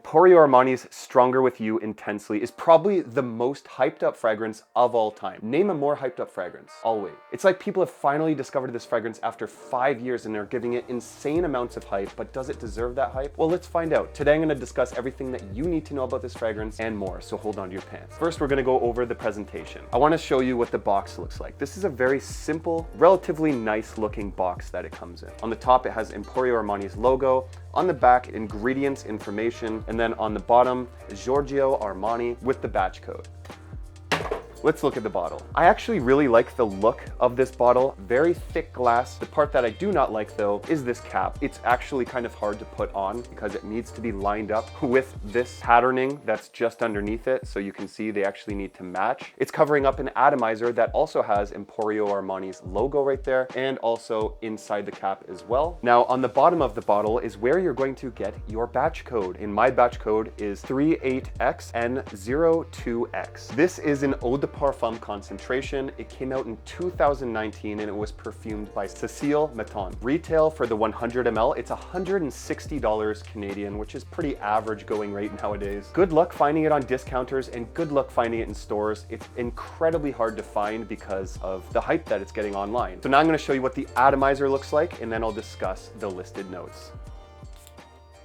Emporio Armani's Stronger With You Intensely is probably the most hyped up fragrance of all time. Name a more hyped up fragrance. I'll wait. It's like people have finally discovered this fragrance after 5 years and they're giving it insane amounts of hype, but does it deserve that hype? Well, let's find out. Today I'm going to discuss everything that you need to know about this fragrance and more, so hold on to your pants. First, we're going to go over the presentation. I want to show you what the box looks like. This is a very simple, relatively nice looking box that it comes in. On the top, it has Emporio Armani's logo. On the back, ingredients information, and then on the bottom, Giorgio Armani with the batch code. Let's look at the bottle. I actually really like the look of this bottle. Very thick glass. The part that I do not like though is this cap. It's actually kind of hard to put on because it needs to be lined up with this patterning that's just underneath it. So you can see they actually need to match. It's covering up an atomizer that also has Emporio Armani's logo right there and also inside the cap as well. Now on the bottom of the bottle is where you're going to get your batch code. And my batch code is 38XN02X. This is an eau de parfum concentration. It came out in 2019 and it was perfumed by Cécile Metton. Retail for the 100 ml, it's $160 Canadian, which is pretty average going rate nowadays. Good luck finding it on discounters and good luck finding it in stores. It's incredibly hard to find because of the hype that it's getting online. So now I'm going to show you what the atomizer looks like and then I'll discuss the listed notes.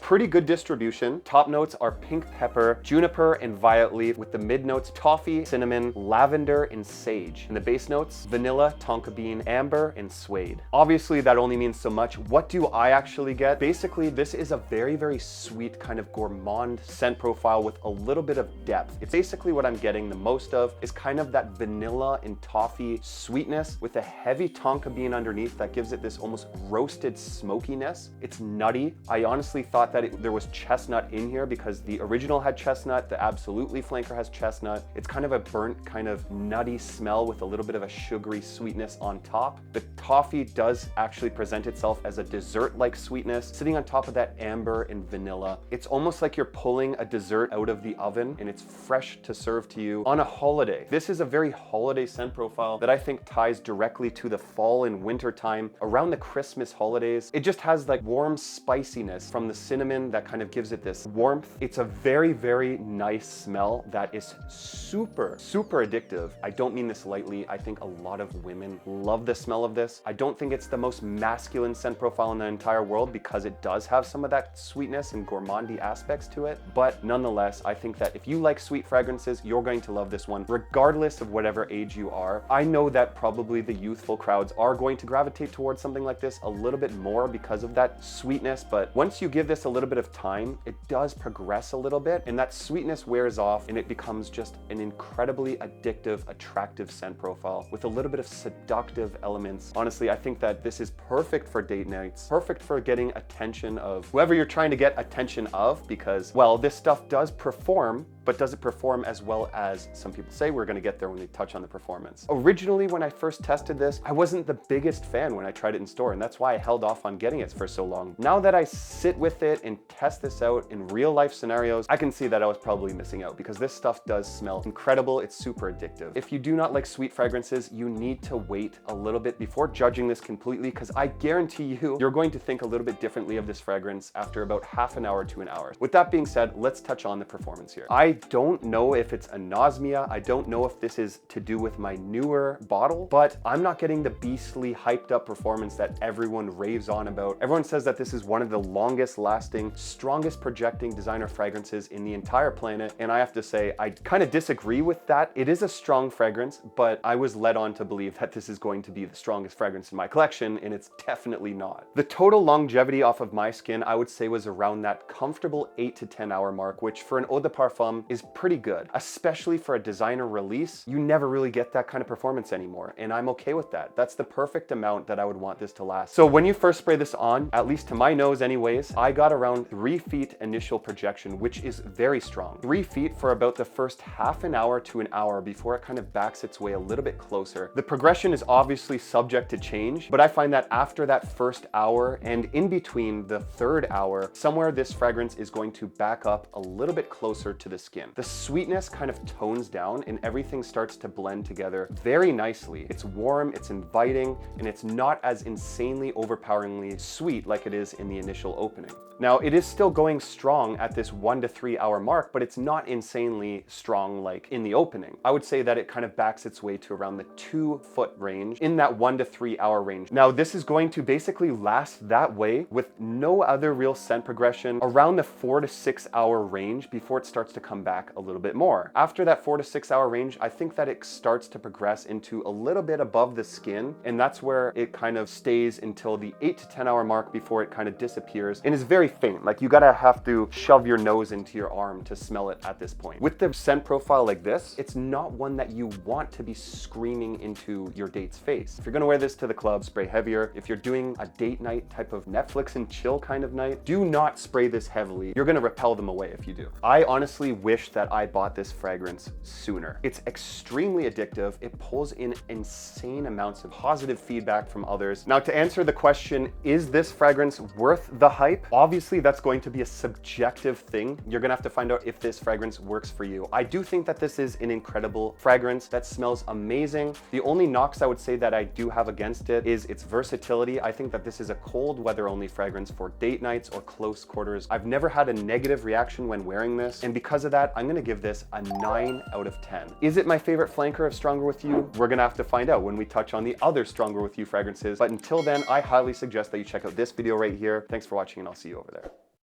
Pretty good distribution. Top notes are pink pepper, juniper, and violet leaf, with the mid notes toffee, cinnamon, lavender, and sage. And the base notes, vanilla, tonka bean, amber, and suede. Obviously, that only means so much. What do I actually get? Basically, this is a very, very sweet kind of gourmand scent profile with a little bit of depth. It's basically what I'm getting the most of is kind of that vanilla and toffee sweetness with a heavy tonka bean underneath that gives it this almost roasted smokiness. It's nutty. I honestly thought that there was chestnut in here because the original had chestnut, the Absolutely flanker has chestnut. It's kind of a burnt, kind of nutty smell with a little bit of a sugary sweetness on top. The toffee does actually present itself as a dessert-like sweetness, sitting on top of that amber and vanilla. It's almost like you're pulling a dessert out of the oven and it's fresh to serve to you on a holiday. This is a very holiday scent profile that I think ties directly to the fall and winter time, around the Christmas holidays. It just has like warm spiciness from the cinnamon that kind of gives it this warmth. It's a very, very nice smell that is super, super addictive. I don't mean this lightly. I think a lot of women love the smell of this. I don't think it's the most masculine scent profile in the entire world because it does have some of that sweetness and gourmandy aspects to it. But nonetheless, I think that if you like sweet fragrances, you're going to love this one, regardless of whatever age you are. I know that probably the youthful crowds are going to gravitate towards something like this a little bit more because of that sweetness. But once you give this a little bit of time, it does progress a little bit and that sweetness wears off and it becomes just an incredibly addictive, attractive scent profile with a little bit of seductive elements. Honestly, I think that this is perfect for date nights, perfect for getting attention of whoever you're trying to get attention of because, well, this stuff does perform, but does it perform as well as some people say? We're gonna get there when we touch on the performance. Originally, when I first tested this, I wasn't the biggest fan when I tried it in store, and that's why I held off on getting it for so long. Now that I sit with it and test this out in real life scenarios, I can see that I was probably missing out because this stuff does smell incredible. It's super addictive. If you do not like sweet fragrances, you need to wait a little bit before judging this completely because I guarantee you're going to think a little bit differently of this fragrance after about half an hour to an hour. With that being said, let's touch on the performance here. I don't know if it's anosmia. I don't know if this is to do with my newer bottle, but I'm not getting the beastly hyped up performance that everyone raves on about. Everyone says that this is one of the longest lasting, strongest projecting designer fragrances in the entire planet. And I have to say, I kind of disagree with that. It is a strong fragrance, but I was led on to believe that this is going to be the strongest fragrance in my collection, and it's definitely not. The total longevity off of my skin, I would say, was around that comfortable 8 to 10 hour mark, which for an eau de parfum is pretty good, especially for a designer release. You never really get that kind of performance anymore, and I'm okay with that. That's the perfect amount that I would want this to last. So when you first spray this on, at least to my nose anyways, I got around 3 feet initial projection, which is very strong. 3 feet for about the first half an hour to an hour before it kind of backs its way a little bit closer. The progression is obviously subject to change, but I find that after that first hour and in between the third hour, somewhere this fragrance is going to back up a little bit closer to the skin. skin. The sweetness kind of tones down and everything starts to blend together very nicely. It's warm, it's inviting, and it's not as insanely overpoweringly sweet like it is in the initial opening. Now, it is still going strong at this 1 to 3 hour mark, but it's not insanely strong like in the opening. I would say that it kind of backs its way to around the 2-foot range in that 1 to 3 hour range. Now, this is going to basically last that way with no other real scent progression around the 4 to 6 hour range before it starts to come back a little bit more. After that 4 to 6 hour range, I think that it starts to progress into a little bit above the skin, and that's where it kind of stays until the 8 to 10 hour mark before it kind of disappears and is very faint. Like, you gotta have to shove your nose into your arm to smell it at this point. With the scent profile like this, it's not one that you want to be screaming into your date's face. If you're gonna wear this to the club, spray heavier. If you're doing a date night type of Netflix and chill kind of night, do not spray this heavily. You're gonna repel them away if you do. I honestly wish that I bought this fragrance sooner. It's extremely addictive. It pulls in insane amounts of positive feedback from others. Now, to answer the question, is this fragrance worth the hype? Obviously, that's going to be a subjective thing. You're gonna have to find out if this fragrance works for you. I do think that this is an incredible fragrance that smells amazing. The only knocks I would say that I do have against it is its versatility. I think that this is a cold weather only fragrance for date nights or close quarters. I've never had a negative reaction when wearing this, and because of that, I'm gonna give this a 9 out of 10. Is it my favorite flanker of Stronger With You? We're gonna have to find out when we touch on the other Stronger With You fragrances, but until then, I highly suggest that you check out this video right here. Thanks for watching, and I'll see you over there.